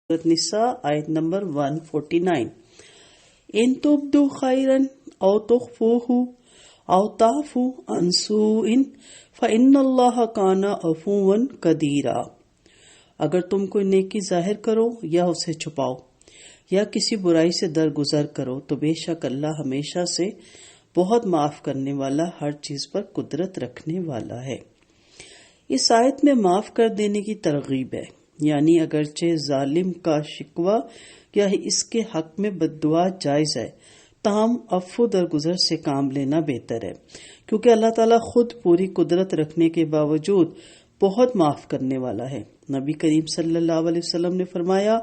سورۃ نساء آیت نمبر 149. ان تبدو خیرا او تخفوہ او تعفو عن سوء فإن اللہ کان عفوا قدیرا. اگر تم کوئی نیکی ظاہر کرو یا اسے چھپاؤ یا کسی برائی سے درگزر کرو تو بے شک اللہ ہمیشہ سے بہت معاف کرنے والا، ہر چیز پر قدرت رکھنے والا ہے. اس آیت میں معاف کر دینے کی ترغیب ہے، یعنی اگرچہ ظالم کا شکوہ یا اس کے حق میں بد دعا جائز ہے، تاہم عفو درگزر سے کام لینا بہتر ہے، کیونکہ اللہ تعالیٰ خود پوری قدرت رکھنے کے باوجود بہت معاف کرنے والا ہے. نبی کریم صلی اللہ علیہ وسلم نے فرمایا،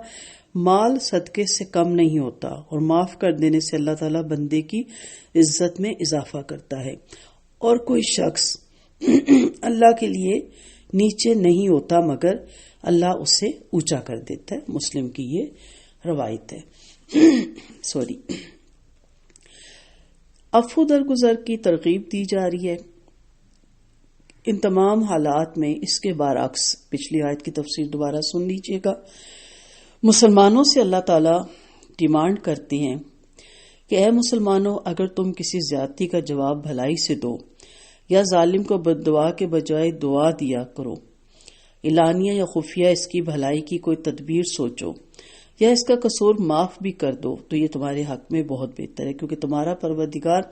مال صدقے سے کم نہیں ہوتا اور معاف کر دینے سے اللہ تعالیٰ بندے کی عزت میں اضافہ کرتا ہے، اور کوئی شخص اللہ کے لیے نیچے نہیں ہوتا مگر اللہ اسے اونچا کر دیتا ہے. مسلم کی یہ روایت ہے. عفو درگزر کی ترغیب دی جا رہی ہے. ان تمام حالات میں اس کے برعکس پچھلی آیت کی تفسیر دوبارہ سن لیجئے گا. مسلمانوں سے اللہ تعالیٰ ڈیمانڈ کرتے ہیں کہ اے مسلمانوں، اگر تم کسی زیادتی کا جواب بھلائی سے دو یا ظالم کو بد دعا کے بجائے دعا دیا کرو، اعلانیہ یا خفیہ اس کی بھلائی کی کوئی تدبیر سوچو یا اس کا قصور معاف بھی کر دو تو یہ تمہارے حق میں بہت بہتر ہے، کیونکہ تمہارا پروردگار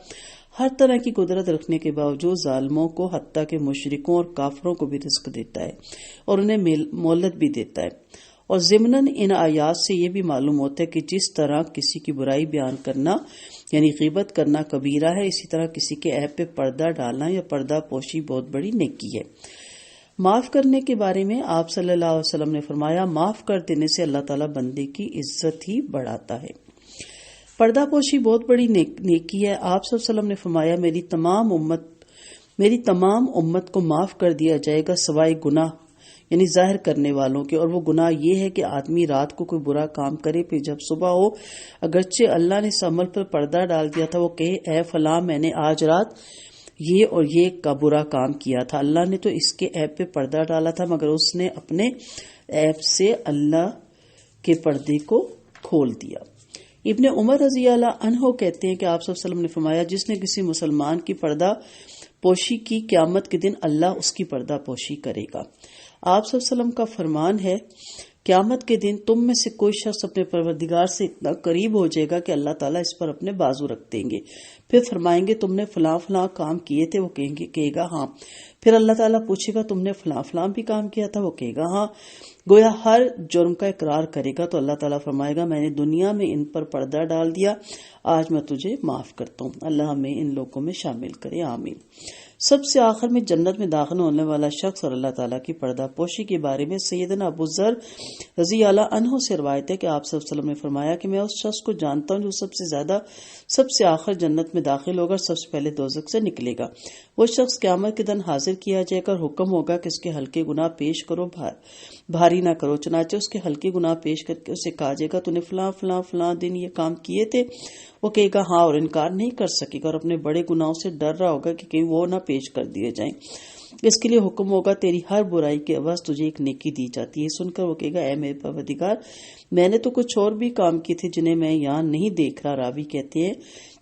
ہر طرح کی قدرت رکھنے کے باوجود ظالموں کو حتیٰ کہ مشرکوں اور کافروں کو بھی رزق دیتا ہے اور انہیں مہلت بھی دیتا ہے. اور ضمناً ان آیات سے یہ بھی معلوم ہوتا ہے کہ جس طرح کسی کی برائی بیان کرنا یعنی غیبت کرنا کبیرہ ہے، اسی طرح کسی کے عیب پہ پردہ ڈالنا یا پردہ پوشی بہت بڑی نیکی ہے. معاف کرنے کے بارے میں آپ صلی اللہ علیہ وسلم نے فرمایا، معاف کر دینے سے اللہ تعالیٰ بندے کی عزت ہی بڑھاتا ہے. پردہ پوشی بہت بڑی نیکی ہے. آپ صلی اللہ علیہ وسلم نے فرمایا، میری تمام امت کو معاف کر دیا جائے گا سوائے گناہ یعنی ظاہر کرنے والوں کے، اور وہ گناہ یہ ہے کہ آدمی رات کو کوئی برا کام کرے، پھر جب صبح ہو اگرچہ اللہ نے اس عمل پر پردہ ڈال دیا تھا، وہ کہے اے فلاں میں نے آج رات یہ اور یہ کا برا کام کیا تھا، اللہ نے تو اس کے عیب پہ پردہ ڈالا تھا مگر اس نے اپنے عیب سے اللہ کے پردے کو کھول دیا. ابن عمر رضی اللہ عنہ کہتے ہیں کہ آپ صلی اللہ علیہ وسلم نے فرمایا، جس نے کسی مسلمان کی پردہ پوشی کی، قیامت کے دن اللہ اس کی پردہ پوشی کرے گا. آپ صلی اللہ علیہ وسلم کا فرمان ہے، قیامت کے دن تم میں سے کوئی شخص اپنے پروردگار سے اتنا قریب ہو جائے گا کہ اللہ تعالیٰ اس پر اپنے بازو رکھ دیں گے، پھر فرمائیں گے تم نے فلاں فلاں کام کیے تھے، وہ کہے گا ہاں. پھر اللہ تعالیٰ پوچھے گا تم نے فلاں فلاں بھی کام کیا تھا، وہ کہے گا ہاں. گویا ہر جرم کا اقرار کرے گا تو اللہ تعالیٰ فرمائے گا میں نے دنیا میں ان پر پردہ ڈال دیا، آج میں تجھے معاف کرتا ہوں. اللہ ہمیں ان لوگوں میں شامل کرے، آمین. سب سے آخر میں جنت میں داخل ہونے والا شخص اور اللہ تعالیٰ کی پردہ پوشی کے بارے میں سیدنا ابو ذر رضی اللہ عنہ سے روایت ہے کہ آپ صلی اللہ علیہ وسلم نے فرمایا کہ میں اس شخص کو جانتا ہوں جو سب سے آخر جنت میں داخل ہوگا، سب سے پہلے دوزخ سے نکلے گا. وہ شخص قیامت کے دن حاضر کیا جائے گا اور حکم ہوگا کہ اس کے ہلکے گناہ پیش کرو، بھاری نہ کرو. چنانچہ اس کے ہلکے گناہ پیش کر کے اسے کہا جائے گا تو نے فلاں فلاں فلاں دن یہ کام کیے تھے، وہ کہے گا ہاں، اور انکار نہیں کر سکے گا اور اپنے بڑے گناہوں سے ڈر رہا ہوگا کہ کہیں وہ نہ پیش کر دیے جائیں. اس کے لیے حکم ہوگا تیری ہر برائی کے عوض تجھے ایک نیکی دی جاتی ہے. سن کر وہ کہے گا اے میرے پروردگار، میں نے تو کچھ اور بھی کام کیے تھے جنہیں میں یہاں نہیں دیکھ رہا. راوی کہتے ہیں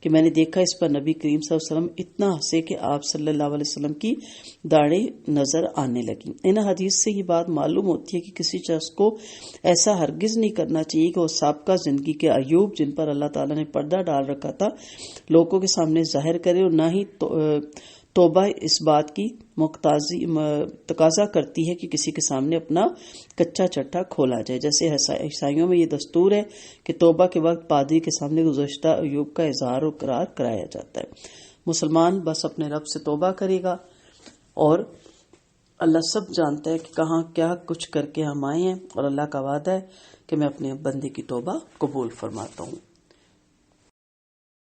کہ میں نے دیکھا. اس پر نبی کریم صلی اللہ علیہ وسلم اتنا ہنسے کہ آپ صلی اللہ علیہ وسلم کی داڑھیں نظر آنے لگی. ان حدیث سے یہ بات معلوم ہوتی ہے کہ کسی شخص کو ایسا ہرگز نہیں کرنا چاہیے کہ وہ سابقہ زندگی کے عیوب جن پر اللہ تعالیٰ نے پردہ ڈال رکھا تھا لوگوں کے سامنے ظاہر کرے، اور نہ ہی توبہ اس بات کی تقاضا کرتی ہے کہ کسی کے سامنے اپنا کچا چٹا کھولا جائے. جیسے عیسائیوں میں یہ دستور ہے کہ توبہ کے وقت پادری کے سامنے گزشتہ عیوب کا اظہار و اقرار کرایا جاتا ہے. مسلمان بس اپنے رب سے توبہ کرے گا، اور اللہ سب جانتا ہے کہ کہاں کیا کچھ کر کے ہم آئے ہیں، اور اللہ کا وعدہ ہے کہ میں اپنے بندے کی توبہ قبول فرماتا ہوں.